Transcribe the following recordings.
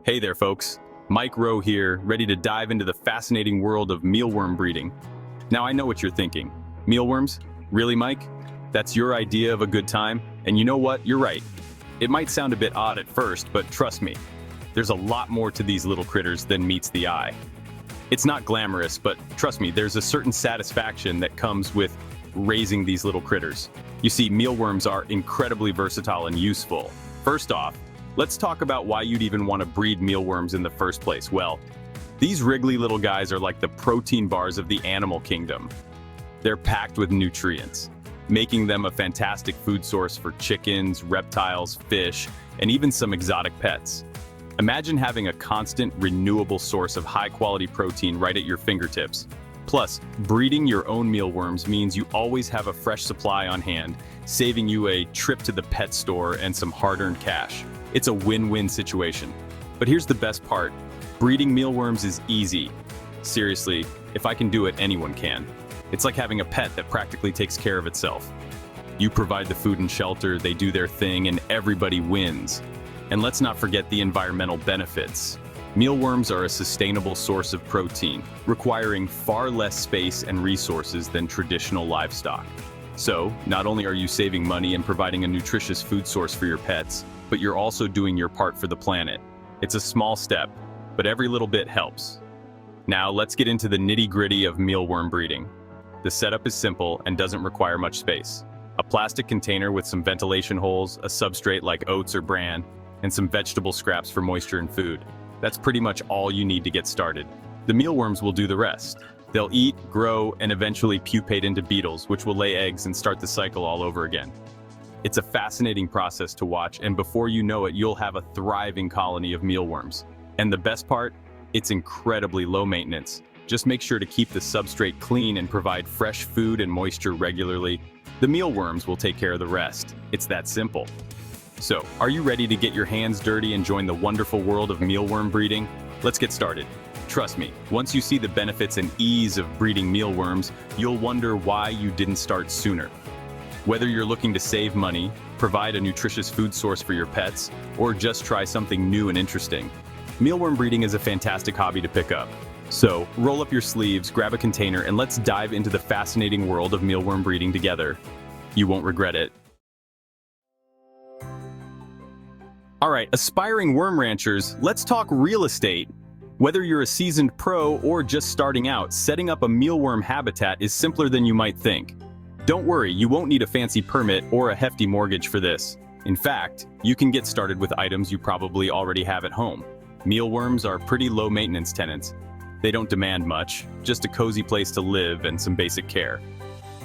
Hey there, folks. Mike Rowe here, ready to dive into the fascinating world of mealworm breeding. Now, I know what you're thinking. Mealworms? Really, Mike? That's your idea of a good time? And you know what? You're right. It might sound a bit odd at first, but trust me, there's a lot more to these little critters than meets the eye. It's not glamorous, but trust me, there's a certain satisfaction that comes with raising these little critters. You see, mealworms are incredibly versatile and useful. First off, let's talk about why you'd even want to breed mealworms in the first place. Well, these wriggly little guys are like the protein bars of the animal kingdom. They're packed with nutrients, making them a fantastic food source for chickens, reptiles, fish, and even some exotic pets. Imagine having a constant, renewable source of high-quality protein right at your fingertips. Plus, breeding your own mealworms means you always have a fresh supply on hand, saving you a trip to the pet store and some hard-earned cash. It's a win-win situation. But here's the best part. Breeding mealworms is easy. Seriously, if I can do it, anyone can. It's like having a pet that practically takes care of itself. You provide the food and shelter, they do their thing, and everybody wins. And let's not forget the environmental benefits. Mealworms are a sustainable source of protein, requiring far less space and resources than traditional livestock. So, not only are you saving money and providing a nutritious food source for your pets, but you're also doing your part for the planet. It's a small step, but every little bit helps. Now, let's get into the nitty-gritty of mealworm breeding. The setup is simple and doesn't require much space. A plastic container with some ventilation holes, a substrate like oats or bran, and some vegetable scraps for moisture and food. That's pretty much all you need to get started. The mealworms will do the rest. They'll eat, grow, and eventually pupate into beetles, which will lay eggs and start the cycle all over again. It's a fascinating process to watch, and before you know it, you'll have a thriving colony of mealworms. And the best part? It's incredibly low maintenance. Just make sure to keep the substrate clean and provide fresh food and moisture regularly. The mealworms will take care of the rest. It's that simple. So, are you ready to get your hands dirty and join the wonderful world of mealworm breeding? Let's get started. Trust me, once you see the benefits and ease of breeding mealworms, you'll wonder why you didn't start sooner. Whether you're looking to save money, provide a nutritious food source for your pets, or just try something new and interesting, mealworm breeding is a fantastic hobby to pick up. So, roll up your sleeves, grab a container, and let's dive into the fascinating world of mealworm breeding together. You won't regret it. Alright, aspiring worm ranchers, let's talk real estate. Whether you're a seasoned pro or just starting out, setting up a mealworm habitat is simpler than you might think. Don't worry, you won't need a fancy permit or a hefty mortgage for this. In fact, you can get started with items you probably already have at home. Mealworms are pretty low-maintenance tenants. They don't demand much, just a cozy place to live and some basic care.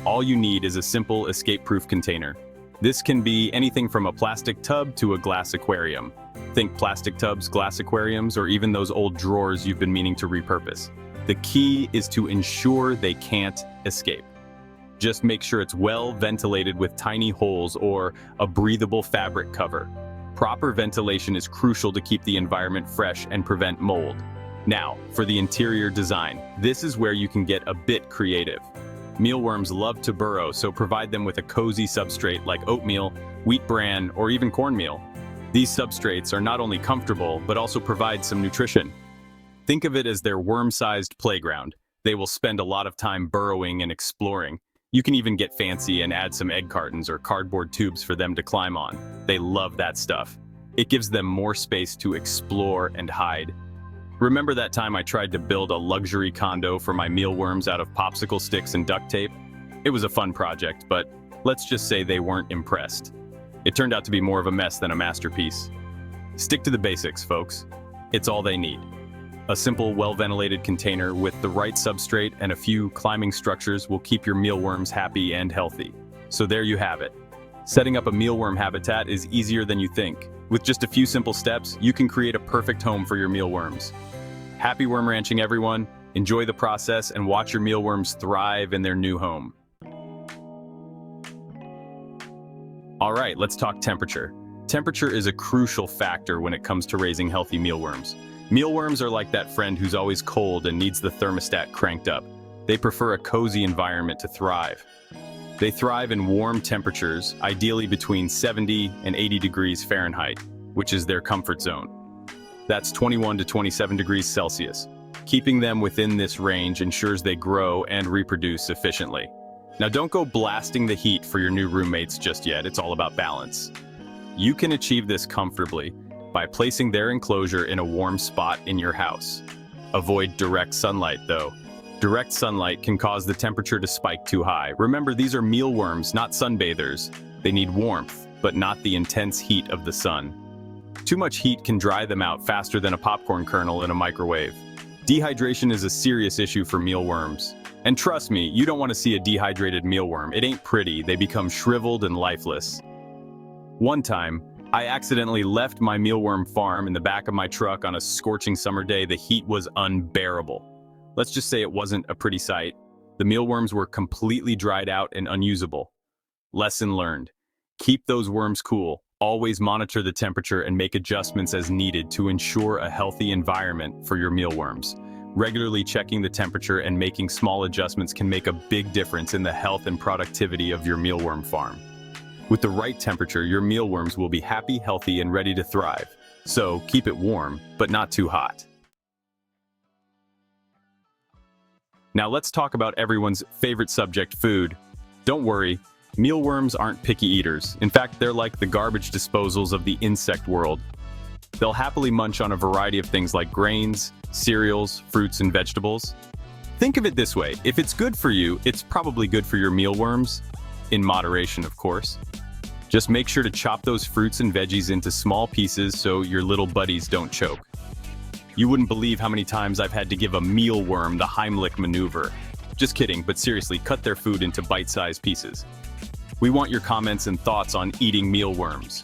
All you need is a simple, escape-proof container. This can be anything from a plastic tub to a glass aquarium. Think plastic tubs, glass aquariums, or even those old drawers you've been meaning to repurpose. The key is to ensure they can't escape. Just make sure it's well ventilated with tiny holes or a breathable fabric cover. Proper ventilation is crucial to keep the environment fresh and prevent mold. Now, for the interior design, this is where you can get a bit creative. Mealworms love to burrow, so provide them with a cozy substrate like oatmeal, wheat bran, or even cornmeal. These substrates are not only comfortable, but also provide some nutrition. Think of it as their worm-sized playground. They will spend a lot of time burrowing and exploring. You can even get fancy and add some egg cartons or cardboard tubes for them to climb on. They love that stuff. It gives them more space to explore and hide. Remember that time I tried to build a luxury condo for my mealworms out of popsicle sticks and duct tape? It was a fun project, but let's just say they weren't impressed. It turned out to be more of a mess than a masterpiece. Stick to the basics, folks. It's all they need. A simple, well-ventilated container with the right substrate and a few climbing structures will keep your mealworms happy and healthy. So there you have it. Setting up a mealworm habitat is easier than you think. With just a few simple steps, you can create a perfect home for your mealworms. Happy worm ranching, everyone. Enjoy the process and watch your mealworms thrive in their new home. All right, let's talk temperature. Temperature is a crucial factor when it comes to raising healthy mealworms. Mealworms are like that friend who's always cold and needs the thermostat cranked up. They prefer a cozy environment to thrive. They thrive in warm temperatures, ideally between 70 and 80 degrees Fahrenheit, which is their comfort zone. That's 21 to 27 degrees Celsius. Keeping them within this range ensures they grow and reproduce efficiently. Now don't go blasting the heat for your new roommates just yet, it's all about balance. You can achieve this comfortably by placing their enclosure in a warm spot in your house. Avoid direct sunlight though. Direct sunlight can cause the temperature to spike too high. Remember, these are mealworms, not sunbathers. They need warmth, but not the intense heat of the sun. Too much heat can dry them out faster than a popcorn kernel in a microwave. Dehydration is a serious issue for mealworms. And trust me, you don't want to see a dehydrated mealworm. It ain't pretty, they become shriveled and lifeless. One time, I accidentally left my mealworm farm in the back of my truck on a scorching summer day. The heat was unbearable. Let's just say it wasn't a pretty sight. The mealworms were completely dried out and unusable. Lesson learned. Keep those worms cool. Always monitor the temperature and make adjustments as needed to ensure a healthy environment for your mealworms. Regularly checking the temperature and making small adjustments can make a big difference in the health and productivity of your mealworm farm. With the right temperature, your mealworms will be happy, healthy, and ready to thrive. So keep it warm, but not too hot. Now let's talk about everyone's favorite subject, food. Don't worry, mealworms aren't picky eaters. In fact, they're like the garbage disposals of the insect world. They'll happily munch on a variety of things like grains, cereals, fruits, and vegetables. Think of it this way, if it's good for you, it's probably good for your mealworms. In moderation, of course. Just make sure to chop those fruits and veggies into small pieces so your little buddies don't choke. You wouldn't believe how many times I've had to give a mealworm the Heimlich maneuver. Just kidding, but seriously, cut their food into bite-sized pieces. We want your comments and thoughts on eating mealworms.